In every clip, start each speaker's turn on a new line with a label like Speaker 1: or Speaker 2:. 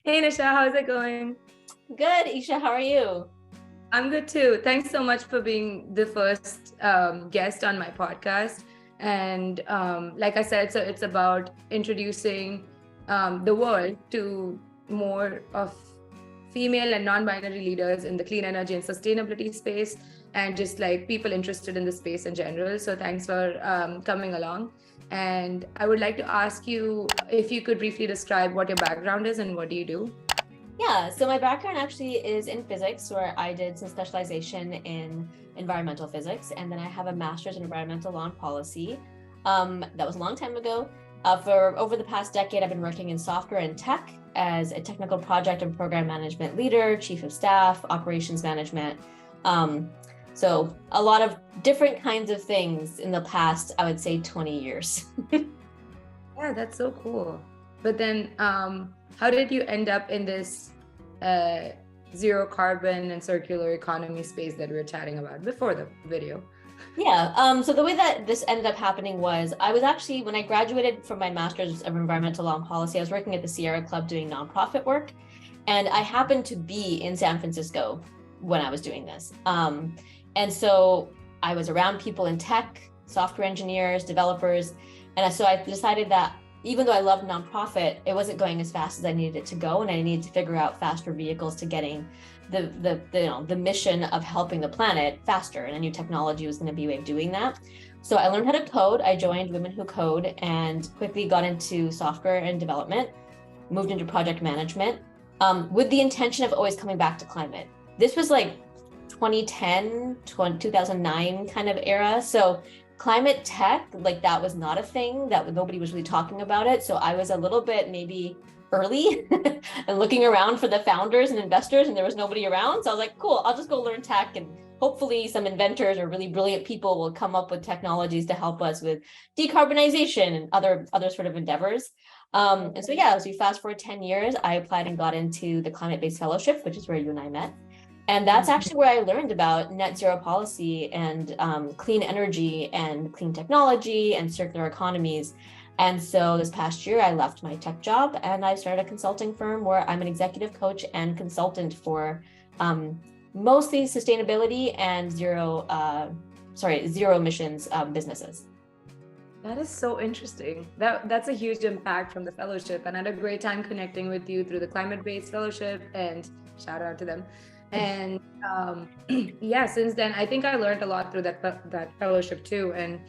Speaker 1: Hey Nisha, how's it going?
Speaker 2: Good, Isha, how are you?
Speaker 1: I'm good too. Thanks so much for being the first guest on my podcast. And like I said, so it's about introducing the world to more of female and non-binary leaders in the clean energy and sustainability space, and just like people interested in the space in general. So thanks for coming along. And I would like to ask you if you could briefly describe what your background is and what do you do?
Speaker 2: Yeah, so my background actually is in physics, where I did some specialization in environmental physics, and then I have a master's in environmental law and policy. That was a long time ago. For over the past decade, I've been working in software and tech as a technical project and program management leader, chief of staff, operations management. So a lot of different kinds of things in the past, I would say 20 years.
Speaker 1: Yeah, that's so cool. But then, how did you end up in this zero carbon and circular economy space that we were chatting about before the video?
Speaker 2: Yeah, so the way that this ended up happening was I was actually, when I graduated from my master's of environmental law and policy, I was working at the Sierra Club doing nonprofit work. And I happened to be in San Francisco when I was doing this. And so I was around people in tech, software engineers, developers. And so I decided that even though I loved nonprofit, it wasn't going as fast as I needed it to go. And I needed to figure out faster vehicles to getting the mission of helping the planet faster. And I knew technology was going to be a way of doing that. So I learned how to code. I joined Women Who Code and quickly got into software and development, moved into project management, with the intention of always coming back to climate. This was like 2010, 2009 kind of era. So climate tech, like that was not a thing, that nobody was really talking about it. So I was a little bit maybe early and looking around for the founders and investors, and there was nobody around. So I was like, cool, I'll just go learn tech, and hopefully some inventors or really brilliant people will come up with technologies to help us with decarbonization and other sort of endeavors. And so yeah, as we fast forward 10 years, I applied and got into the climate-based fellowship, which is where you and I met. And that's actually where I learned about net zero policy and clean energy and clean technology and circular economies. And so this past year, I left my tech job and I started a consulting firm where I'm an executive coach and consultant for mostly sustainability and zero emissions businesses.
Speaker 1: That is so interesting. That's a huge impact from the fellowship, and I had a great time connecting with you through the climate-based fellowship, and shout out to them. And yeah, since then, I think I learned a lot through that fellowship too. And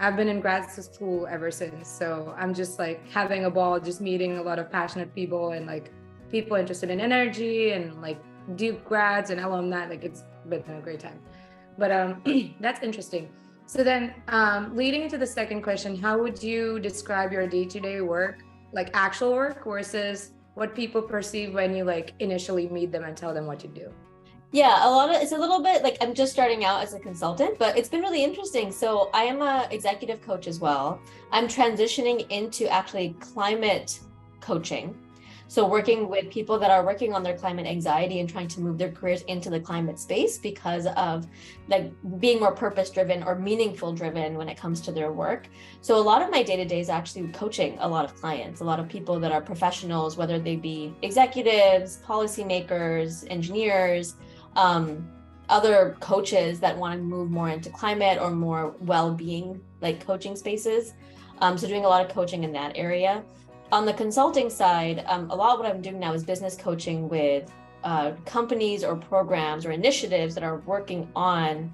Speaker 1: I've been in grad school ever since. So I'm just like having a ball, just meeting a lot of passionate people and like people interested in energy and like Duke grads and alumni. Like it's been a great time. But that's interesting. So then leading into the second question, how would you describe your day-to-day work, like actual work versus what people perceive when you like initially meet them and tell them what you do?
Speaker 2: Yeah, it's a little bit like I'm just starting out as a consultant, but it's been really interesting. So I am an executive coach as well. I'm transitioning into actually climate coaching. So working with people that are working on their climate anxiety and trying to move their careers into the climate space because of like being more purpose driven or meaningful driven when it comes to their work. So a lot of my day-to-day is actually coaching a lot of clients, a lot of people that are professionals, whether they be executives, policymakers, engineers, other coaches that want to move more into climate or more well-being like coaching spaces. So doing a lot of coaching in that area. On the consulting side, a lot of what I'm doing now is business coaching with companies or programs or initiatives that are working on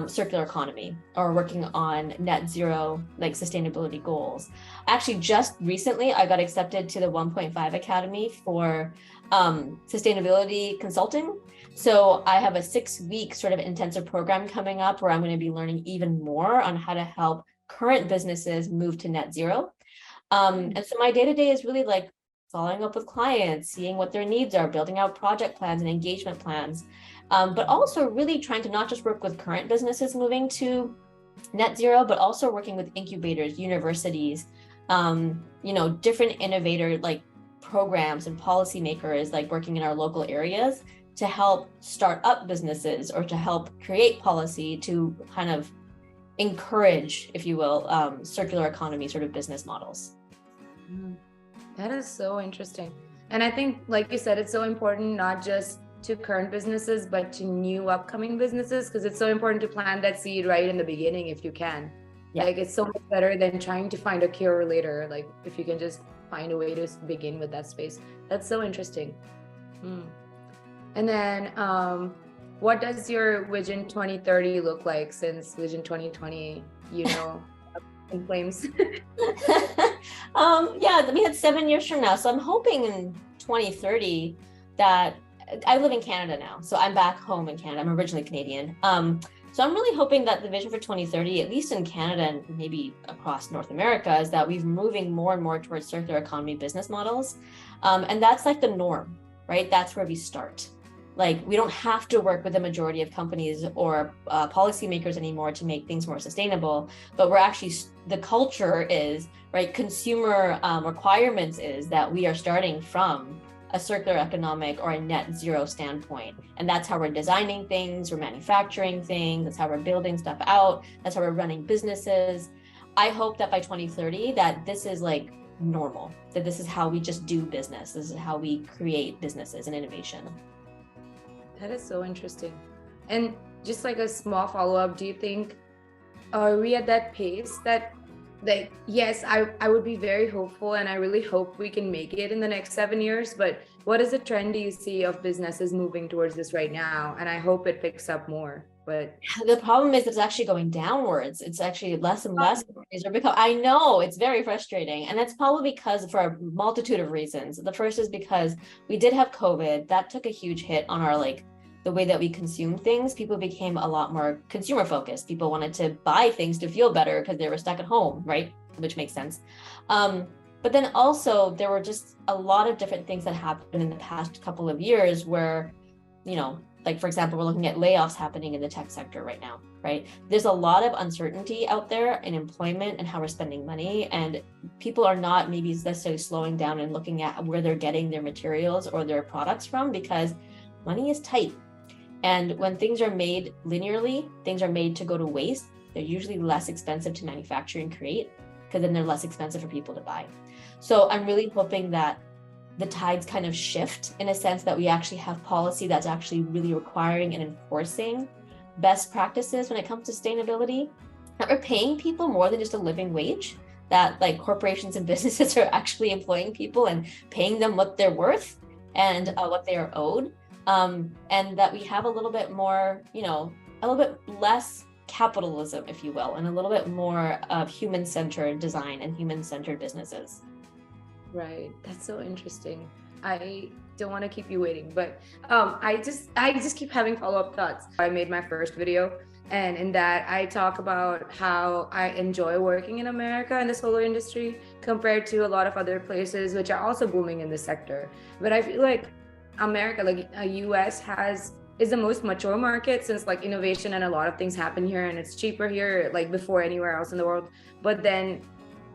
Speaker 2: circular economy or working on net zero, like sustainability goals. Actually, just recently, I got accepted to the 1.5 Academy for sustainability consulting. So I have a 6-week sort of intensive program coming up where I'm going to be learning even more on how to help current businesses move to net zero. And so my day-to-day is really like following up with clients, seeing what their needs are, building out project plans and engagement plans, but also really trying to not just work with current businesses moving to net zero, but also working with incubators, universities, different innovator like programs and policymakers like working in our local areas to help start up businesses or to help create policy to kind of encourage, if you will, circular economy sort of business models.
Speaker 1: That is so interesting. And I think, like you said, it's so important not just to current businesses, but to new upcoming businesses, because it's so important to plant that seed right in the beginning if you can.
Speaker 2: Yeah.
Speaker 1: Like, it's so much better than trying to find a cure later. Like, if you can just find a way to begin with that space. That's so interesting. And then what does your Vision 2030 look like, since Vision 2020, in flames?
Speaker 2: Yeah, I mean, it's 7 years from now. So I'm hoping in 2030 that I live in Canada now. So I'm back home in Canada. I'm originally Canadian. So I'm really hoping that the vision for 2030, at least in Canada and maybe across North America, is that we're moving more and more towards circular economy business models. And that's like the norm, right? That's where we start. Like, we don't have to work with the majority of companies or policymakers anymore to make things more sustainable, but we're actually, the culture is, right, consumer requirements is that we are starting from a circular economic or a net zero standpoint. And that's how we're designing things, we're manufacturing things, that's how we're building stuff out, that's how we're running businesses. I hope that by 2030 that this is like normal, that this is how we just do business, this is how we create businesses and innovation.
Speaker 1: That is so interesting. And just like a small follow-up, do you think, are we at that pace that, like, yes, I would be very hopeful, and I really hope we can make it in the next 7 years, but what is the trend do you see of businesses moving towards this right now? And I hope it picks up more. But
Speaker 2: the problem is it's actually going downwards. It's actually less and less. I know, it's very frustrating. And that's probably because, for a multitude of reasons. The first is because we did have COVID. That took a huge hit on our, like, the way that we consume things. People became a lot more consumer focused. People wanted to buy things to feel better because they were stuck at home, right? Which makes sense. But then also there were just a lot of different things that happened in the past couple of years where, like, for example, we're looking at layoffs happening in the tech sector right now, right? There's a lot of uncertainty out there in employment and how we're spending money, and people are not maybe necessarily slowing down and looking at where they're getting their materials or their products from, because money is tight. And when things are made linearly, things are made to go to waste, they're usually less expensive to manufacture and create, because then they're less expensive for people to buy. So I'm really hoping that the tides kind of shift, in a sense that we actually have policy that's actually really requiring and enforcing best practices when it comes to sustainability, that we're paying people more than just a living wage, that, like, corporations and businesses are actually employing people and paying them what they're worth and what they are owed, and that we have a little bit more, a little bit less capitalism, if you will, and a little bit more of human-centered design and human-centered businesses.
Speaker 1: Right. That's so interesting. I don't want to keep you waiting, but I just keep having follow-up thoughts. I made my first video, and in that I talk about how I enjoy working in America in the solar industry compared to a lot of other places which are also booming in this sector. But I feel like America, like US, is the most mature market, since, like, innovation and a lot of things happen here, and it's cheaper here, like, before anywhere else in the world. But then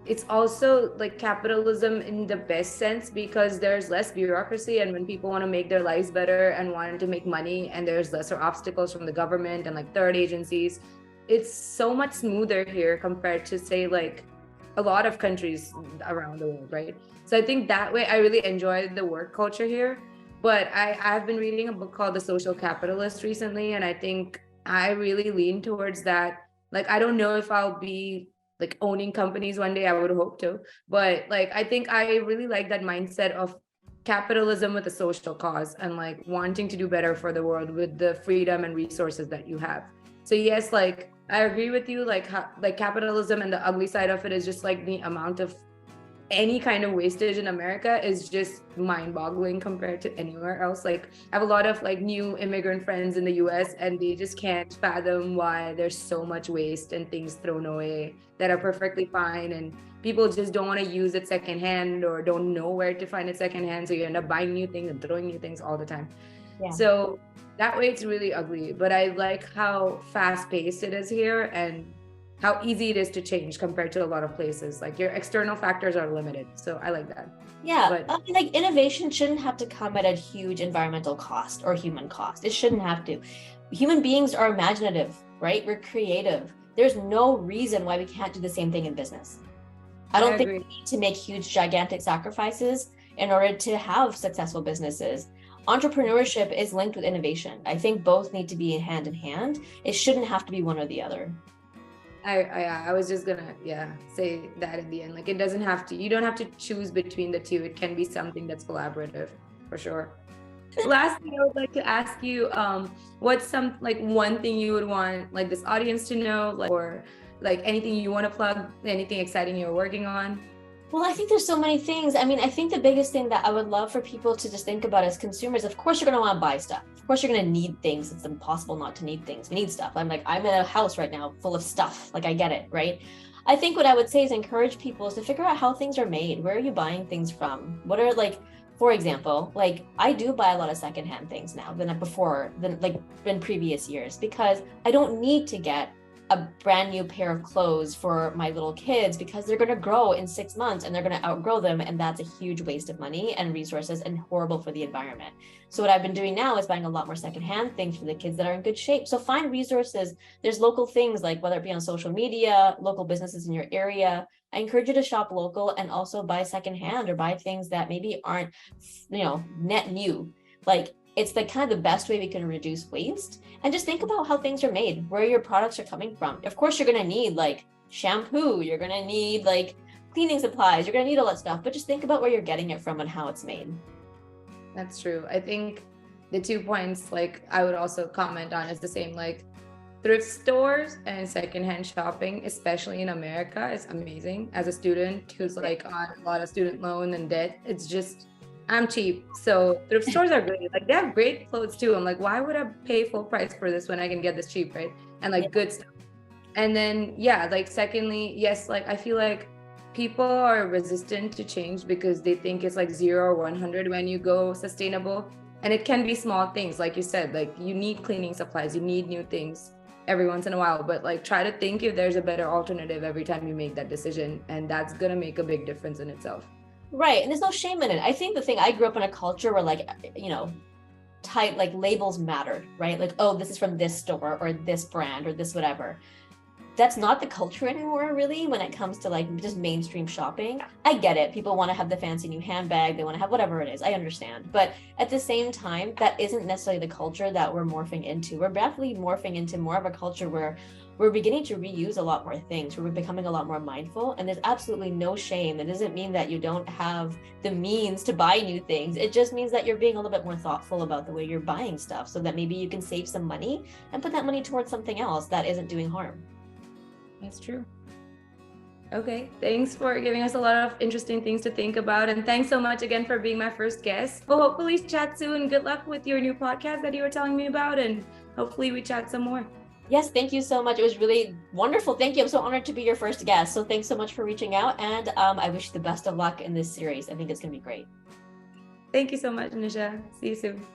Speaker 1: it's also like capitalism in the best sense, because there's less bureaucracy, and when people want to make their lives better and want to make money, and there's lesser obstacles from the government and, like, third agencies, it's so much smoother here compared to, say, like, a lot of countries around the world, right? So I think that way I really enjoy the work culture here. But I've been reading a book called The Social Capitalist recently, and I think I really lean towards that. Like, I don't know if I'll be, like, owning companies one day. I would hope to, but, like, I think I really like that mindset of capitalism with a social cause, and, like, wanting to do better for the world with the freedom and resources that you have. So yes, like, I agree with you, like, like, capitalism and the ugly side of it is just, like, the amount of any kind of wastage in America is just mind-boggling compared to anywhere else. Like, I have a lot of, like, new immigrant friends in the US, and they just can't fathom why there's so much waste and things thrown away that are perfectly fine, and people just don't want to use it secondhand or don't know where to find it secondhand, so you end up buying new things and throwing new things all the time. Yeah. So that way it's really ugly. But I like how fast-paced it is here, and how easy it is to change compared to a lot of places. Like, your external factors are limited. So I like that.
Speaker 2: Yeah, but I mean, like, innovation shouldn't have to come at a huge environmental cost or human cost. It shouldn't have to. Human beings are imaginative, right? We're creative. There's no reason why we can't do the same thing in business. I don't think we need to make huge, gigantic sacrifices in order to have successful businesses. Entrepreneurship is linked with innovation. I think both need to be hand in hand. It shouldn't have to be one or the other.
Speaker 1: I was just gonna say that in the end, like it doesn't have to, you don't have to choose between the two. It can be something that's collaborative for sure. Lastly, I would like to ask you, what's some like one thing you would want like this audience to know, like, or like anything you want to plug, anything exciting you're working on?
Speaker 2: Well, I think there's so many things. I mean, I think the biggest thing that I would love for people to just think about as consumers, of course, you're going to want to buy stuff. Of course, you're going to need things. It's impossible not to need things. We need stuff. I'm in a house right now full of stuff. Like, I get it, right? I think what I would say is encourage people is to figure out how things are made. Where are you buying things from? What are for example, like I do buy a lot of secondhand things now than in previous years, because I don't need to get a brand new pair of clothes for my little kids because they're going to grow in 6 months and they're going to outgrow them. And that's a huge waste of money and resources and horrible for the environment. So what I've been doing now is buying a lot more secondhand things for the kids that are in good shape. So find resources. There's local things, like whether it be on social media, local businesses in your area. I encourage you to shop local and also buy secondhand or buy things that maybe aren't, net new. Like, it's the kind of the best way we can reduce waste. And just think about how things are made, where your products are coming from. Of course, you're going to need like shampoo, you're going to need like cleaning supplies, you're going to need all that stuff, but just think about where you're getting it from and how it's made.
Speaker 1: That's true. I think the 2 points like I would also comment on is the same, like thrift stores and secondhand shopping, especially in America, is amazing. As a student who's like on a lot of student loan and debt, it's just, I'm cheap. So thrift stores are great. Like they have great clothes too. I'm like, why would I pay full price for this when I can get this cheap, right? And like good stuff. And then, like secondly, yes, like I feel like people are resistant to change because they think it's like 0 or 100 when you go sustainable. And it can be small things. Like you said, like you need cleaning supplies, you need new things every once in a while, but like try to think if there's a better alternative every time you make that decision. And that's going to make a big difference in itself.
Speaker 2: Right. And there's no shame in it. I think the thing, I grew up in a culture where type like labels mattered, right? Like, oh, this is from this store or this brand or this whatever. That's not the culture anymore, really, when it comes to like just mainstream shopping. I get it. People want to have the fancy new handbag. They want to have whatever it is. I understand. But at the same time, that isn't necessarily the culture that we're morphing into. We're definitely morphing into more of a culture where we're beginning to reuse a lot more things, where we're becoming a lot more mindful, and there's absolutely no shame. It doesn't mean that you don't have the means to buy new things. It just means that you're being a little bit more thoughtful about the way you're buying stuff, so that maybe you can save some money and put that money towards something else that isn't doing harm.
Speaker 1: That's true. Okay, thanks for giving us a lot of interesting things to think about, and thanks so much again for being my first guest. We'll hopefully chat soon. Good luck with your new podcast that you were telling me about, and hopefully we chat some more.
Speaker 2: Yes, thank you so much. It was really wonderful. Thank you. I'm so honored to be your first guest. So thanks so much for reaching out. And I wish you the best of luck in this series. I think it's going to be great.
Speaker 1: Thank you so much, NISHA. See you soon.